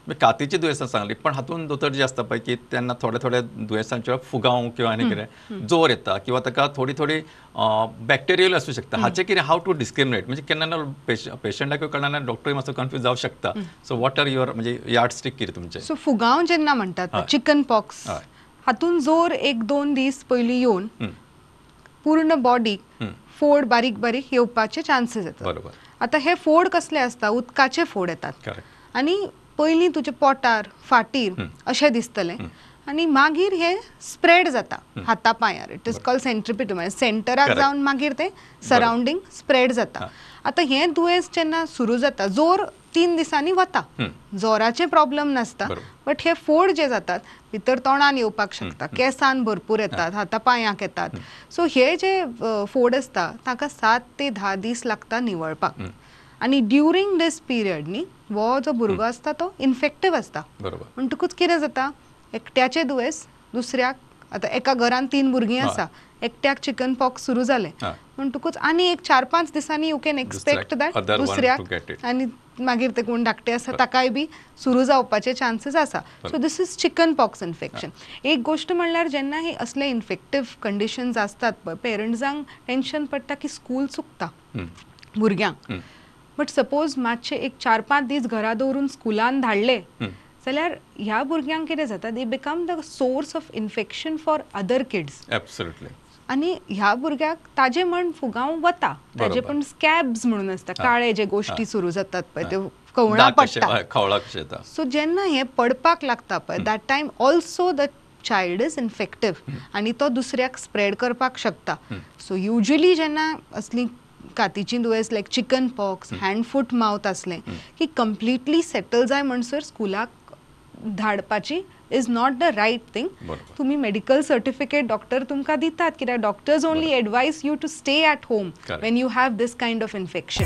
म्हणजे कातीची दुयेंसां सांगली पण हातून दोतोर जे आसता पळय की त्यांना थोड्या थोड्या दुयेंसांचो फुगाव किंवा आनी कितें जोर येता किंवा ताका थोडी थोडी बॅक्टेरियल आसूं शकता हाचे कितें हाव टू डिस्क्रिमिनेट म्हणजे केन्ना पेशंटाक कळना डॉक्टरूय मातसो कन्फ्यूज जावं शकता सो वॉट आर युअर म्हणजे यार्ड स्टिक कितें तुमचें सो फुगाव जेन्ना म्हणटात चिकन पॉक्स हातून जोर 1-2 दीस पयलीं येवन पूर्ण बॉडीक फोड बारीक बारीक येवपाचे चान्सेस येतात. बरोबर. आता हे फोड कसले असता उदकाचे फोड येतात आनी पयलीं तुज्या पोटार फाटीर अशें दिसतलें आनी मागीर हे स्प्रेड जाता हाता पांयार. इट इज कॉल्ड सेंट्रिपिटम सेंटराक जावन मागीर ते सराउंडिंग स्प्रेड जाता. आतां हें दुयेंस जेन्ना सुरू जाता जोर 3 दिसांनी वता जोराचे प्रॉब्लेम नासता बट हे फोड जे जातात भितर तोंडान येवपाक शकता केंसान भरपूर येतात हाता पांयाक येतात. सो हे जे फोड आसता ताका 7 ते 10 दीस लागता निवळपाक आनी ड्युरींग दीस पिरियड न्ही हो जो भुरगो आसता तो इन्फेक्टीव आसता. म्हणटकूच कितें जाता एकट्याचे दुयेंस दुसऱ्याक आतां एका घरान 3 भुरगीं आसा एकट्याक चिकन पॉक्स सुरू जाले म्हणटकूच आनी एक 4-5 दिसांनी यू कॅन एक्सपेक्ट दॅट दुसऱ्याक आनी मागीर ते कोण धाकटे आसा ताकाय बी सुरू जावपाचे चान्सेस आसा. So this is chicken pox infection. एक गोष्ट म्हणल्यार जेन्ना हे असले इन्फेक्टीव कंडिशन्स आसतात पळय पेरंट्सांक टेन्शन पडटा की स्कूल चुकता भुरग्यांक बट सपोज मातशे एक 4-5 दीस घरा दवरून स्कुलान धाडले जाल्यार ह्या भुरग्यांक कितें जाता they become the source of infection for other kids. Absolutely. आनी ह्या भुरग्याक ताजे म्हण फुगाव वता ताजे पण स्कॅब्स म्हणून आसता काळे जे गोष्टी सुरू जातात पळय ते कवळा पडटा. सो जेन्ना हे पडपाक लागता पळय that time also the child is infective आनी तो दुसऱ्याक स्प्रेड करपाक शकता. सो युजली जेन्ना असली कातीची दुयेंस like chicken pox hand foot mouth असलें की कंप्लिटली सेटल जाय म्हणसर स्कुलाक धाडपाची is not the right thing. तुम्ही मेडिकल सर्टिफिकेट डॉक्टर तुमकां दितात कित्याक doctors only advise you to stay at home when you have this kind of infection.